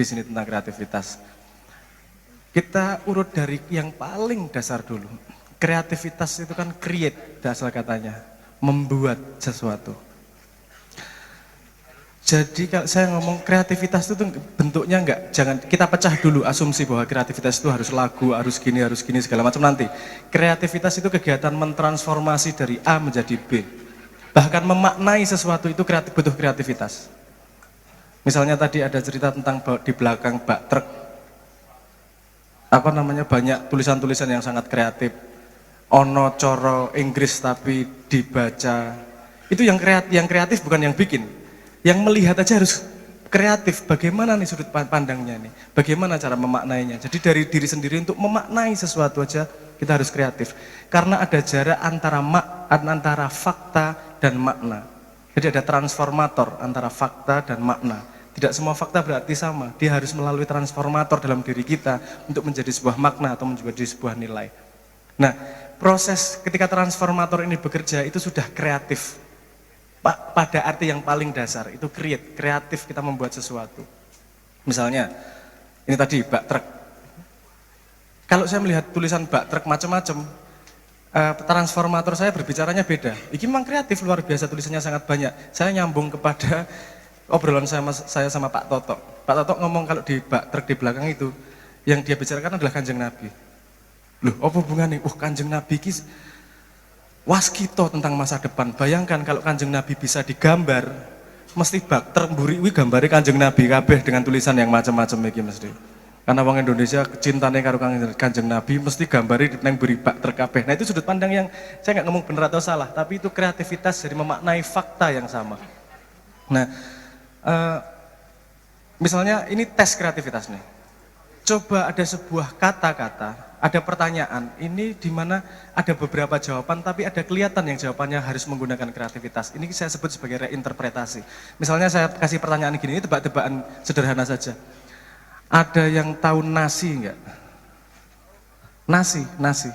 di sini tentang kreativitas. Kita urut dari yang paling dasar dulu. Kreativitas itu kan create, asal katanya, membuat sesuatu. Jadi kalau saya ngomong kreativitas itu bentuknya jangan kita pecah dulu asumsi bahwa kreativitas itu harus lagu, harus gini segala macam nanti. Kreativitas itu kegiatan mentransformasi dari A menjadi B. Bahkan memaknai sesuatu itu butuh kreativitas. Misalnya tadi ada cerita tentang di belakang bak truk, banyak tulisan-tulisan yang sangat kreatif. Ono coro Inggris tapi dibaca. Itu yang kreatif bukan yang bikin. Yang melihat aja harus kreatif. Bagaimana nih sudut pandangnya nih? Bagaimana cara memaknainya? Jadi dari diri sendiri untuk memaknai sesuatu aja kita harus kreatif. Karena ada jarak antara fakta dan makna. Jadi ada transformator antara fakta dan makna. Tidak semua fakta berarti sama. Dia harus melalui transformator dalam diri kita untuk menjadi sebuah makna atau menjadi sebuah nilai. Nah, proses ketika transformator ini bekerja itu sudah kreatif. Pada arti yang paling dasar itu kreatif kita membuat sesuatu. Misalnya ini tadi bak truk. Kalau saya melihat tulisan bak truk macam-macam, transformator saya berbicaranya beda. Ini memang kreatif luar biasa, tulisannya sangat banyak. Saya nyambung kepada obrolan saya sama Pak Toto. Pak Toto ngomong kalau di bak truk di belakang itu yang dia bicarakan adalah Kanjeng Nabi. Loh, apa hubungannya? Kanjeng Nabi waskito tentang masa depan. Bayangkan kalau Kanjeng Nabi bisa digambar, mesti bak termburi gambare Kanjeng Nabi kabeh dengan tulisan yang macam-macam iki mesti. Karena wong Indonesia cintane karo Kanjeng Nabi mesti gambari nang buri bak terkabeh. Nah, itu sudut pandang yang saya nggak ngomong benar atau salah, tapi itu kreativitas dari memaknai fakta yang sama. Nah, misalnya ini tes kreativitas nih. Coba ada sebuah kata-kata, ada pertanyaan, ini di mana ada beberapa jawaban tapi ada kelihatan yang jawabannya harus menggunakan kreativitas. Ini saya sebut sebagai reinterpretasi. Misalnya saya kasih pertanyaan gini, ini tebak-tebakan sederhana saja. Ada yang tahu nasi enggak? Nasi.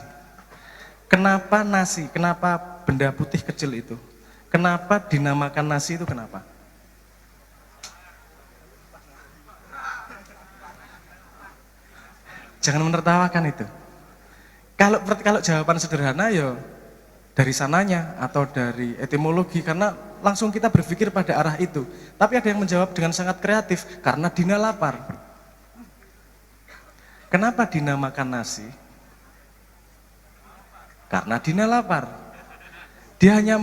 Kenapa nasi? Kenapa benda putih kecil itu? Kenapa dinamakan nasi itu kenapa? Jangan menertawakan itu. Kalau jawaban sederhana ya dari sananya atau dari etimologi, karena langsung kita berpikir pada arah itu. Tapi ada yang menjawab dengan sangat kreatif, karena Dina lapar. Kenapa dinamakan nasi? Karena Dina lapar. Dia hanya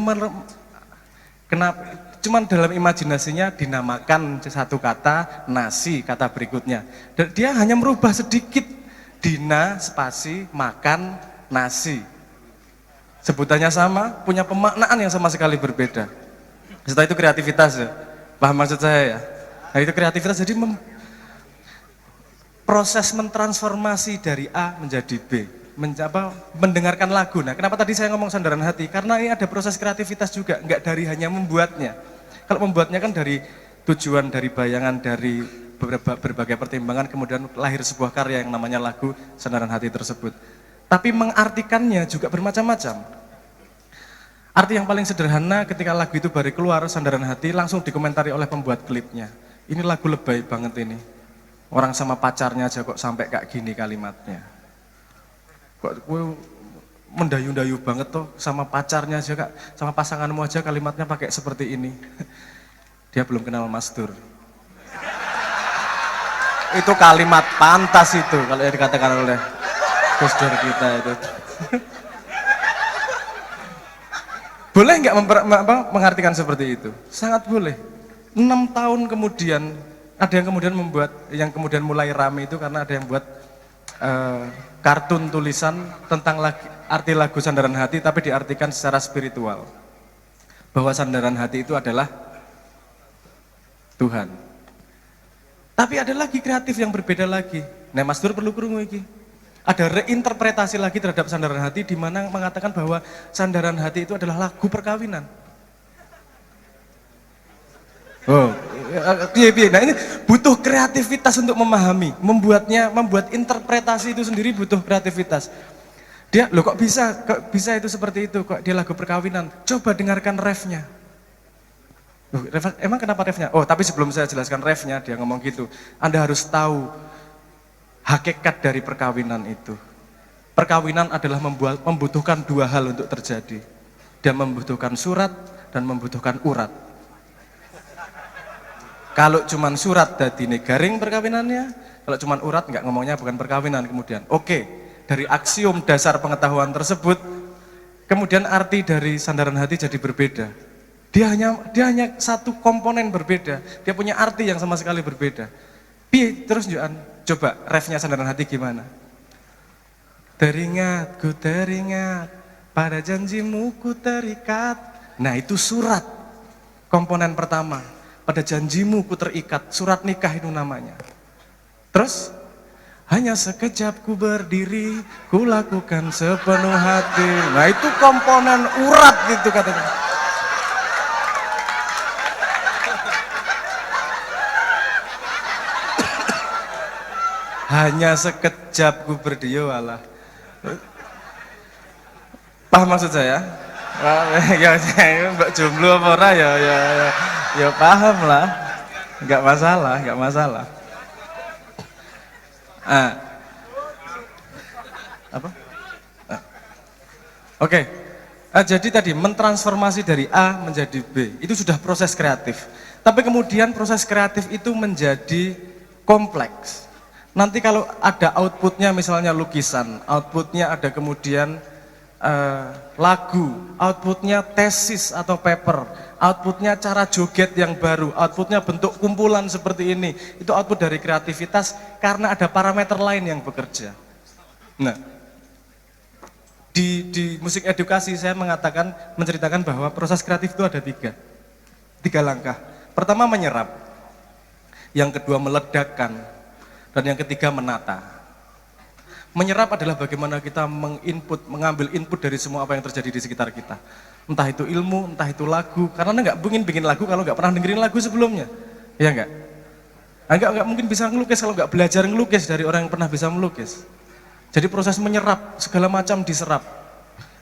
cuman dalam imajinasinya dinamakan satu kata nasi, kata berikutnya. Dan dia hanya merubah sedikit. Dina spasi makan nasi. Sebutannya sama, punya pemaknaan yang sama sekali berbeda. Setelah itu kreativitas ya. Paham maksud saya ya? Nah, itu kreativitas, jadi proses mentransformasi dari A menjadi B. Mendengarkan lagu. Nah, kenapa tadi saya ngomong sandaran hati? Karena ini ada proses kreativitas juga, enggak dari hanya membuatnya. Kalau membuatnya kan dari tujuan, dari bayangan, dari berbagai pertimbangan, kemudian lahir sebuah karya yang namanya lagu Sandaran Hati tersebut. Tapi mengartikannya juga bermacam-macam. Arti yang paling sederhana ketika lagu itu baru keluar, Sandaran Hati, langsung dikomentari oleh pembuat klipnya. Ini lagu lebay banget ini. Orang sama pacarnya aja kok sampai kayak gini kalimatnya. Kok gue mendayu-dayu banget tuh sama pacarnya aja kak, sama pasanganmu aja kalimatnya pakai seperti ini. Dia belum kenal Mas Dur. Itu kalimat pantas itu kalau yang dikatakan oleh Gus Dur kita itu. Boleh nggak mengartikan seperti itu? Sangat boleh. 6 tahun kemudian ada yang kemudian yang kemudian mulai rame itu karena ada yang buat kartun tulisan tentang arti lagu Sandaran Hati tapi diartikan secara spiritual. Bahwa sandaran hati itu adalah Tuhan. Tapi ada lagi kreatif yang berbeda lagi. Nah, Mas Dur perlu krungu iki. Ada reinterpretasi lagi terhadap Sandaran Hati di mana mengatakan bahwa Sandaran Hati itu adalah lagu perkawinan. Nah, ini butuh kreativitas untuk memahami, membuat interpretasi itu sendiri butuh kreativitas. Dia, kok bisa itu seperti itu, kok dia lagu perkawinan. Coba dengarkan refnya. Emang kenapa refnya? Oh, tapi sebelum saya jelaskan refnya, dia ngomong gitu. Anda harus tahu hakikat dari perkawinan itu. Perkawinan adalah membutuhkan dua hal untuk terjadi. Dia membutuhkan surat dan membutuhkan urat. Kalau cuman surat dadi negaring perkawinannya, kalau cuman urat nggak ngomongnya bukan perkawinan kemudian. Oke, dari aksiom dasar pengetahuan tersebut, kemudian arti dari sandaran hati jadi berbeda. Dia hanya satu komponen berbeda. Dia punya arti yang sama sekali berbeda. Terus Joan, coba refnya sandaran hati gimana? Teringat, ku teringat, pada janjimu ku terikat. Nah itu surat, komponen pertama. Pada janjimu ku terikat, surat nikah itu namanya. Terus, hanya sekejap ku berdiri, ku lakukan sepenuh hati. Nah itu komponen urat gitu katanya. Hanya sekejap ku berdiri, walah. Paham maksud saya? Ya, mbak jomblo apa ora ya paham lah. Enggak masalah. Apa? Oke. Jadi tadi mentransformasi dari A menjadi B, itu sudah proses kreatif. Tapi kemudian proses kreatif itu menjadi kompleks. Nanti kalau ada outputnya misalnya lukisan, outputnya ada kemudian lagu, outputnya tesis atau paper, outputnya cara joget yang baru, outputnya bentuk kumpulan seperti ini, itu output dari kreativitas karena ada parameter lain yang bekerja. Nah, di musik edukasi saya menceritakan bahwa proses kreatif itu ada tiga langkah. Pertama menyerap, yang kedua meledakkan, dan yang ketiga menata. Menyerap adalah bagaimana kita mengambil input dari semua apa yang terjadi di sekitar kita. Entah itu ilmu, entah itu lagu. Karena Anda nggak mungkin bikin lagu kalau nggak pernah dengerin lagu sebelumnya. Ya nggak? Nggak mungkin bisa ngelukis kalau nggak belajar ngelukis dari orang yang pernah bisa melukis. Jadi proses menyerap, segala macam diserap.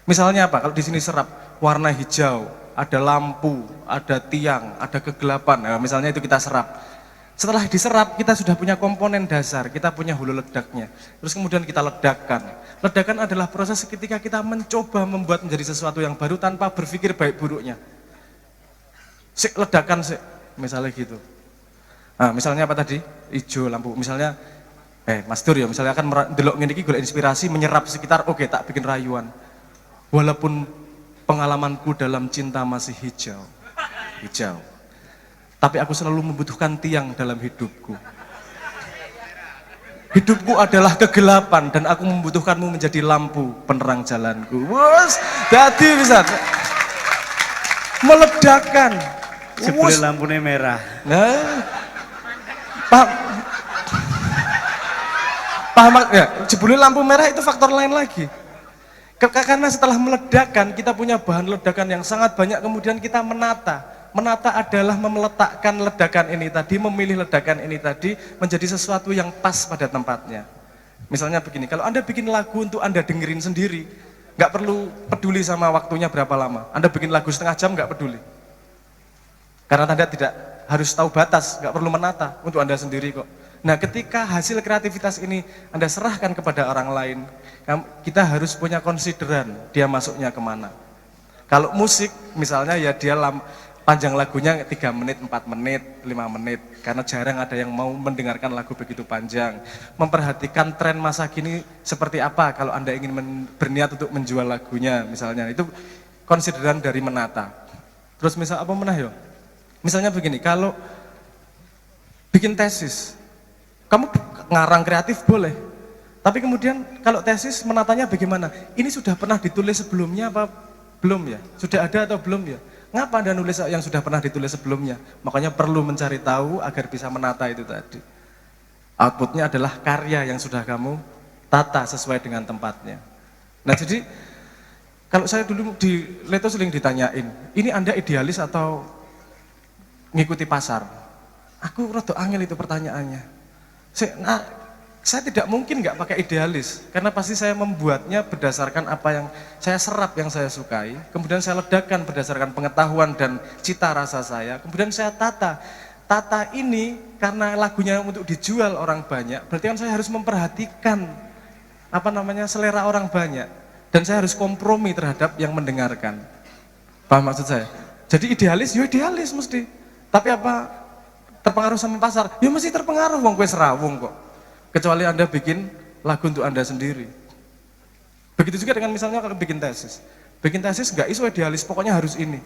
Misalnya apa? Kalau di sini serap, warna hijau, ada lampu, ada tiang, ada kegelapan. Nah, misalnya itu kita serap. Setelah diserap, kita sudah punya komponen dasar, kita punya hulu ledaknya. Terus kemudian kita ledakkan. Ledakan adalah proses ketika kita mencoba membuat menjadi sesuatu yang baru tanpa berpikir baik buruknya. Ledakan, misalnya gitu. Nah, misalnya apa tadi? Hijau, lampu. Misalnya, Mas Dur ya, misalnya akan delok ngene iki golek inspirasi, menyerap sekitar, oke, tak bikin rayuan. Walaupun pengalamanku dalam cinta masih hijau. Tapi aku selalu membutuhkan tiang dalam hidupku. Hidupku adalah kegelapan dan aku membutuhkanmu menjadi lampu penerang jalanku. Wes, dadi bisa meledakkan. Jebule lampune merah. Nah, paham ya? Jebule lampu merah itu faktor lain lagi. Karena setelah meledakkan, kita punya bahan ledakan yang sangat banyak, kemudian kita menata. Menata adalah meletakkan ledakan ini tadi, memilih ledakan ini tadi menjadi sesuatu yang pas pada tempatnya. Misalnya begini, kalau Anda bikin lagu untuk Anda dengerin sendiri, nggak perlu peduli sama waktunya berapa lama. Anda bikin lagu setengah jam nggak peduli. Karena Anda tidak harus tahu batas, nggak perlu menata untuk Anda sendiri kok. Nah, ketika hasil kreativitas ini Anda serahkan kepada orang lain, kita harus punya konsideran dia masuknya kemana. Kalau musik misalnya ya dia panjang lagunya 3 menit, 4 menit, 5 menit. Karena jarang ada yang mau mendengarkan lagu begitu panjang. Memperhatikan tren masa kini seperti apa kalau Anda ingin berniat untuk menjual lagunya misalnya. Itu konsideran dari menata. Terus misal apa menah ya? Misalnya begini, kalau bikin tesis, kamu ngarang kreatif boleh. Tapi kemudian kalau tesis menatanya bagaimana? Ini sudah pernah ditulis sebelumnya apa belum ya? Sudah ada atau belum ya? Ngapa Anda nulis yang sudah pernah ditulis sebelumnya? Makanya perlu mencari tahu agar bisa menata itu tadi. Outputnya adalah karya yang sudah kamu tata sesuai dengan tempatnya. Nah jadi, kalau saya dulu di Leto sering ditanyain, ini Anda idealis atau ngikuti pasar? Aku rada angel itu pertanyaannya. Saya tidak mungkin nggak pakai idealis, karena pasti saya membuatnya berdasarkan apa yang saya serap, yang saya sukai, kemudian saya ledakan berdasarkan pengetahuan dan cita rasa saya, kemudian saya tata. Tata ini karena lagunya untuk dijual orang banyak, berarti kan saya harus memperhatikan selera orang banyak, dan saya harus kompromi terhadap yang mendengarkan. Paham maksud saya? Jadi idealis, ya idealis mesti. Tapi apa terpengaruh sama pasar? Ya mesti terpengaruh, wong kowe serawung kok. Kecuali Anda bikin lagu untuk Anda sendiri. Begitu juga dengan misalnya kalau bikin tesis. Bikin tesis nggak iso idealis, pokoknya harus ini.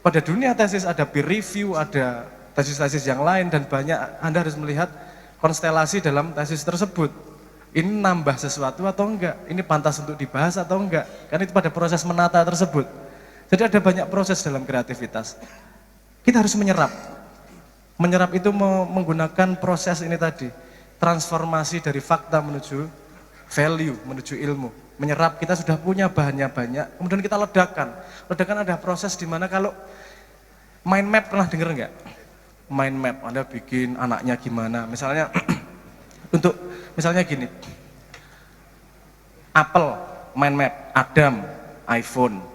Pada dunia tesis ada peer review, ada tesis-tesis yang lain, dan banyak Anda harus melihat konstelasi dalam tesis tersebut. Ini nambah sesuatu atau enggak? Ini pantas untuk dibahas atau enggak? Karena itu pada proses menata tersebut. Jadi ada banyak proses dalam kreativitas. Kita harus menyerap. Menyerap itu menggunakan proses ini tadi. Transformasi dari fakta menuju value, menuju ilmu. Menyerap, kita sudah punya bahannya banyak, kemudian kita ledakan. Ledakan ada proses di mana kalau mind map, pernah dengar enggak? Mind map, Anda bikin anaknya gimana, misalnya misalnya gini, Apple, mind map, Adam, iPhone,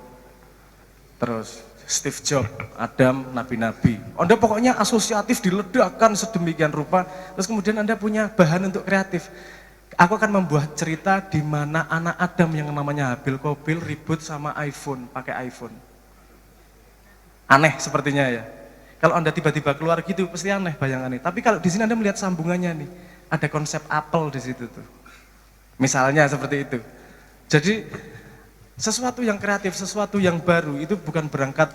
terus Steve Jobs, Adam, nabi-nabi. Anda pokoknya asosiatif diledakkan sedemikian rupa, terus kemudian Anda punya bahan untuk kreatif. Aku akan membuat cerita di mana anak Adam yang namanya Habil Qabil ribut sama iPhone, pakai iPhone. Aneh sepertinya ya. Kalau Anda tiba-tiba keluar gitu, pasti aneh bayangannya. Tapi kalau di sini Anda melihat sambungannya nih, ada konsep Apple di situ tuh. Misalnya seperti itu. Jadi sesuatu yang kreatif, sesuatu yang baru itu bukan berangkat,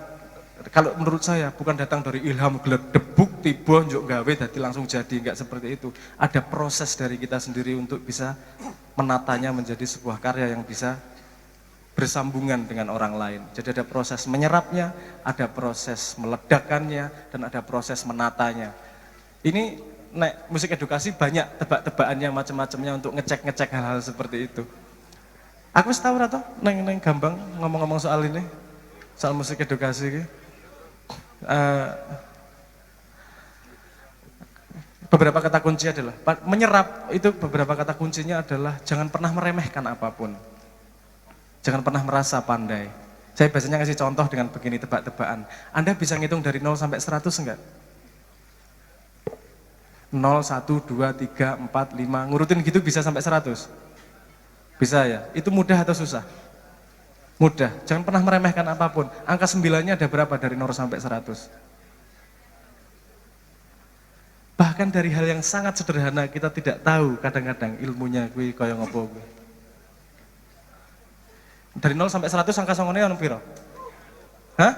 kalau menurut saya bukan datang dari ilham geledebuk tiba njuk gawe dadi langsung jadi, enggak seperti itu. Ada proses dari kita sendiri untuk bisa menatanya menjadi sebuah karya yang bisa bersambungan dengan orang lain. Jadi ada proses menyerapnya, ada proses meledakannya, dan ada proses menatanya. Ini musik edukasi banyak tebak-tebakannya, macam-macamnya untuk ngecek-ngecek hal-hal seperti itu. Aku tahu atau neng gampang ngomong-ngomong soal ini, soal musik edukasi ini. Beberapa kata kunci adalah menyerap, itu beberapa kata kuncinya adalah jangan pernah meremehkan apapun, jangan pernah merasa pandai. Saya biasanya kasih contoh dengan begini, tebak-tebakan. Anda bisa ngitung dari 0 sampai 100 enggak? 0, 1, 2, 3, 4, 5, ngurutin gitu bisa sampai 100? Bisa ya? Itu mudah atau susah? Mudah, jangan pernah meremehkan apapun. Angka 9-nya ada berapa dari 0 sampai 100? Bahkan dari hal yang sangat sederhana kita tidak tahu kadang-kadang ilmunya kuwi kaya ngopo kuwi. Dari 0 sampai 100 angka songone ono piro? Hah?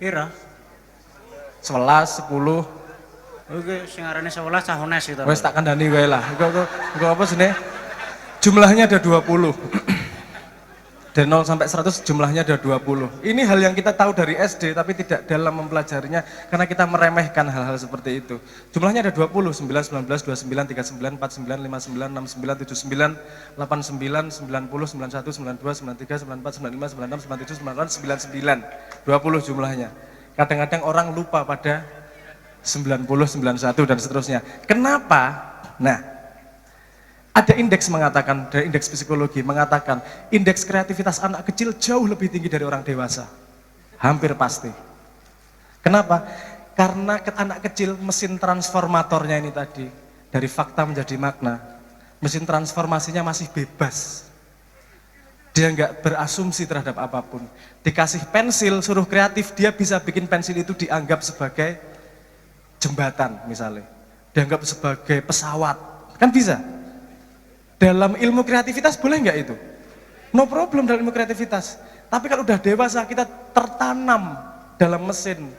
Pira? 11, 10. Oke, sing arane 11 cahones itu. Wes tak kandhani kowe lah. Engko apa jenenge? Jumlahnya ada 20. Dari 0 sampai 100 jumlahnya ada 20. Ini hal yang kita tahu dari SD tapi tidak dalam mempelajarinya karena kita meremehkan hal-hal seperti itu. Jumlahnya ada 20, 9, 19, 29, 39, 49, 59, 69, 79, 89, 90, 91, 92, 93, 94, 95, 96, 97, 98, 99. 20 jumlahnya. Kadang-kadang orang lupa pada 90, 91 dan seterusnya. Kenapa? Nah, ada indeks mengatakan, dari indeks psikologi mengatakan, indeks kreativitas anak kecil jauh lebih tinggi dari orang dewasa. Hampir pasti. Kenapa? Karena anak kecil mesin transformatornya ini tadi, dari fakta menjadi makna, mesin transformasinya masih bebas. Dia nggak berasumsi terhadap apapun. Dikasih pensil, suruh kreatif, dia bisa bikin pensil itu dianggap sebagai jembatan misalnya. Dianggap sebagai pesawat, kan bisa. Dalam ilmu kreativitas boleh nggak itu? No problem dalam ilmu kreativitas. Tapi kalau udah dewasa kita tertanam dalam mesin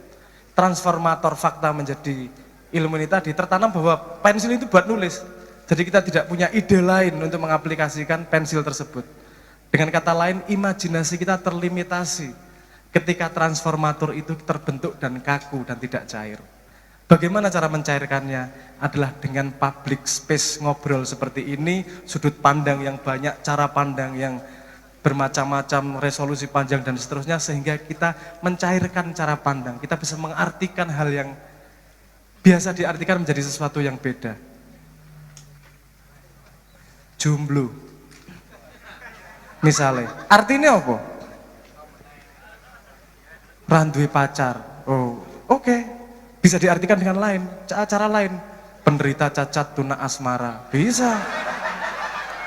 transformator fakta menjadi ilmu ini tadi, tertanam bahwa pensil itu buat nulis. Jadi kita tidak punya ide lain untuk mengaplikasikan pensil tersebut. Dengan kata lain, imajinasi kita terlimitasi ketika transformator itu terbentuk dan kaku dan tidak cair. Bagaimana cara mencairkannya? Adalah dengan public space ngobrol seperti ini, sudut pandang yang banyak, cara pandang yang bermacam-macam, resolusi panjang dan seterusnya, sehingga kita mencairkan cara pandang, kita bisa mengartikan hal yang biasa diartikan menjadi sesuatu yang beda. jomblo. Misalnya, artinya apa? Randuwe pacar. Oh, oke. Bisa diartikan dengan lain, cara lain. Penderita cacat tuna asmara. Bisa.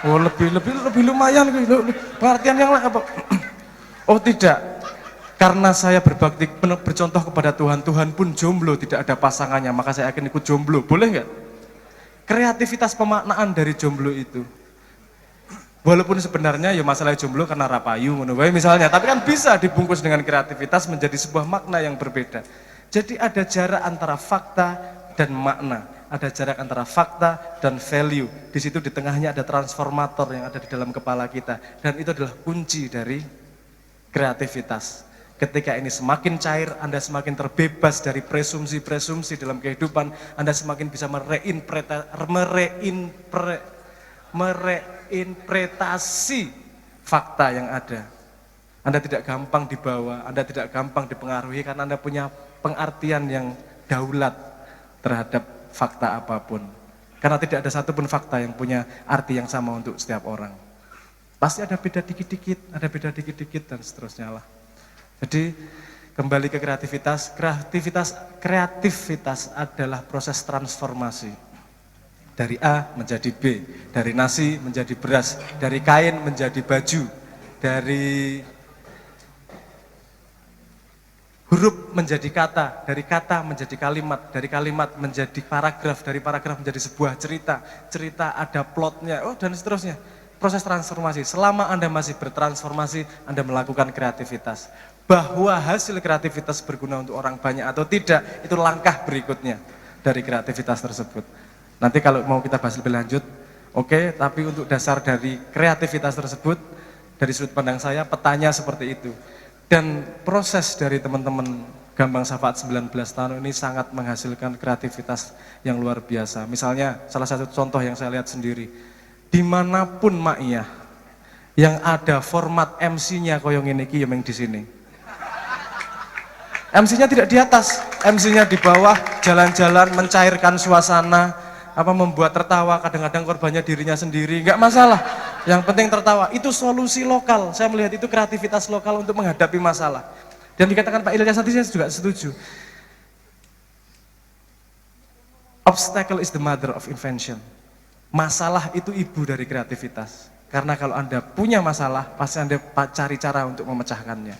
Oh, lebih lumayan pengertian yang lain apa? Oh, tidak. Karena saya berbakti bercontoh kepada Tuhan, Tuhan pun jomblo, tidak ada pasangannya, maka saya akan ikut jomblo. Boleh nggak? Kreativitas pemaknaan dari jomblo itu. Walaupun sebenarnya ya masalah jomblo karena rapayu ngono wae misalnya, tapi kan bisa dibungkus dengan kreativitas menjadi sebuah makna yang berbeda. Jadi ada jarak antara fakta dan makna, ada jarak antara fakta dan value. Di situ di tengahnya ada transformator yang ada di dalam kepala kita, dan itu adalah kunci dari kreativitas. Ketika ini semakin cair, Anda semakin terbebas dari presumsi-presumsi dalam kehidupan, Anda semakin bisa mereinterpretasi fakta yang ada. Anda tidak gampang dibawa, Anda tidak gampang dipengaruhi karena Anda punya pengertian yang daulat terhadap fakta apapun. Karena tidak ada satupun fakta yang punya arti yang sama untuk setiap orang. Pasti ada beda dikit-dikit, dan seterusnya lah. Jadi kembali ke kreativitas adalah proses transformasi. Dari A menjadi B, dari nasi menjadi beras, dari kain menjadi baju, dari huruf menjadi kata, dari kata menjadi kalimat, dari kalimat menjadi paragraf, dari paragraf menjadi sebuah cerita, cerita ada plotnya, dan seterusnya. Proses transformasi, selama Anda masih bertransformasi, Anda melakukan kreativitas. Bahwa hasil kreativitas berguna untuk orang banyak atau tidak, itu langkah berikutnya dari kreativitas tersebut. Nanti kalau mau kita bahas lebih lanjut, oke, tapi untuk dasar dari kreativitas tersebut, dari sudut pandang saya, petanya seperti itu. Dan proses dari teman-teman Gambang Syafaat 19 tahun ini sangat menghasilkan kreativitas yang luar biasa. Misalnya, salah satu contoh yang saya lihat sendiri, dimanapun Ma'iyah, yang ada format MC-nya koyong ini ki yang di sini. MC-nya tidak di atas, MC-nya di bawah, jalan-jalan mencairkan suasana, membuat tertawa, kadang-kadang korbannya dirinya sendiri, nggak masalah. Yang penting tertawa, itu solusi lokal. Saya melihat itu kreativitas lokal untuk menghadapi masalah. Dan dikatakan Pak Ilyas nanti saya juga setuju. Obstacle is the mother of invention. Masalah itu ibu dari kreativitas. Karena kalau Anda punya masalah, pasti Anda cari cara untuk memecahkannya.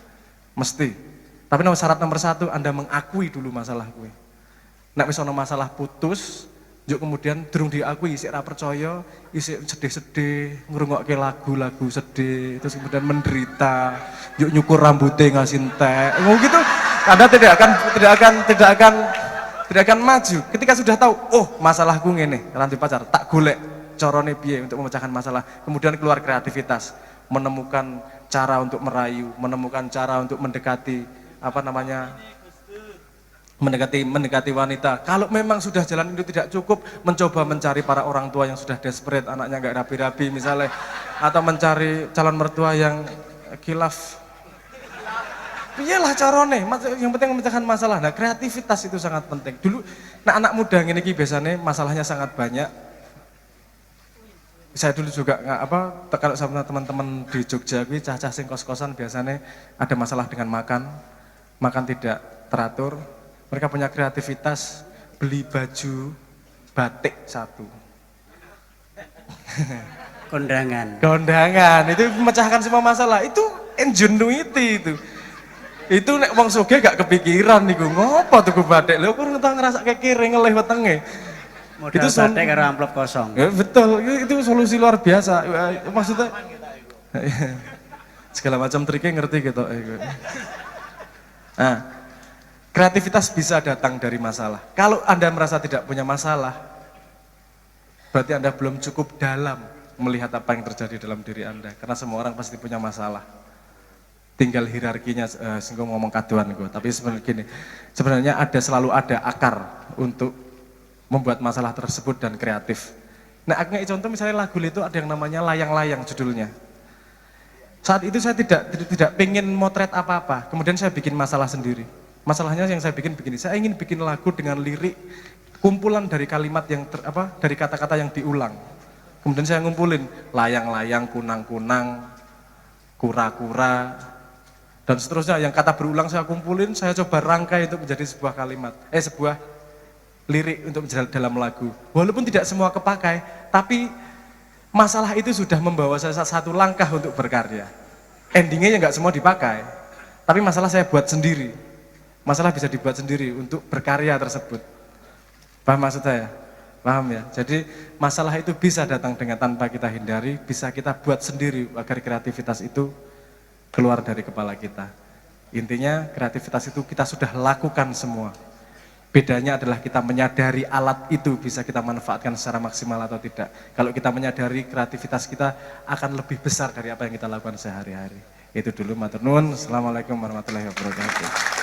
Mesti. Tapi syarat nomor satu, Anda mengakui dulu masalah gue. Nek wis ana masalah putus, yuk kemudian durung diakui, isik ra percaya, isik sedih-sedih, ngrungokke lagu-lagu sedih, terus kemudian menderita, yuk nyukur rambutnya ngasih entek. Gitu. Anda tidak akan maju. Ketika sudah tahu, oh masalahku ngene, randu pacar, tak golek carane piye untuk memecahkan masalah. Kemudian keluar kreativitas, menemukan cara untuk merayu, menemukan cara untuk mendekati mendekati wanita. Kalau memang sudah jalan itu tidak cukup, mencoba mencari para orang tua yang sudah desperate, anaknya nggak rapi-rapi misalnya, atau mencari calon mertua yang khilaf. Iyalah carane, yang penting memecahkan masalah. Nah, kreativitas itu sangat penting. Dulu, anak muda ini biasanya masalahnya sangat banyak. Saya dulu juga kalau sama teman-teman di Jogja, cah-cah sing kos-kosan biasanya ada masalah dengan makan tidak teratur. Mereka punya kreativitas beli baju batik satu. Kondangan, itu memecahkan semua masalah. Itu ingenuity itu. Itu nek wong sugih gak kepikiran niku, ngopo tuku batik. Lho kok ngerasa kekire ngelih wetenge. Modal batik karo amplop kosong. Ya, betul, itu solusi luar biasa. Maksudnya segala macam triknya ngerti gitu. Nah, kreativitas bisa datang dari masalah. Kalau Anda merasa tidak punya masalah, berarti Anda belum cukup dalam melihat apa yang terjadi dalam diri Anda. Karena semua orang pasti punya masalah. Tinggal hierarkinya, singgung ngomong kaduan gue. Tapi sebenarnya selalu ada akar untuk membuat masalah tersebut dan kreatif. Nah, contoh misalnya lagu itu ada yang namanya Layang-Layang judulnya. Saat itu saya tidak pengen motret apa-apa, kemudian saya bikin masalah sendiri. Masalahnya yang saya bikin begini, saya ingin bikin lagu dengan lirik kumpulan dari kalimat yang dari kata-kata yang diulang. Kemudian saya ngumpulin layang-layang, kunang-kunang, kura-kura, dan seterusnya. Yang kata berulang saya kumpulin, saya coba rangkai untuk menjadi sebuah kalimat, sebuah lirik untuk menjadi dalam lagu. Walaupun tidak semua kepakai, tapi masalah itu sudah membawa saya satu langkah untuk berkarya. Endingnya ya nggak semua dipakai, tapi masalah saya buat sendiri. Masalah bisa dibuat sendiri untuk berkarya tersebut. Paham maksud saya? Paham ya? Jadi masalah itu bisa datang dengan tanpa kita hindari, bisa kita buat sendiri agar kreativitas itu keluar dari kepala kita. Intinya kreativitas itu kita sudah lakukan semua. Bedanya adalah kita menyadari alat itu bisa kita manfaatkan secara maksimal atau tidak. Kalau kita menyadari kreativitas kita akan lebih besar dari apa yang kita lakukan sehari-hari. Itu dulu, matur nuwun. Assalamualaikum warahmatullahi wabarakatuh.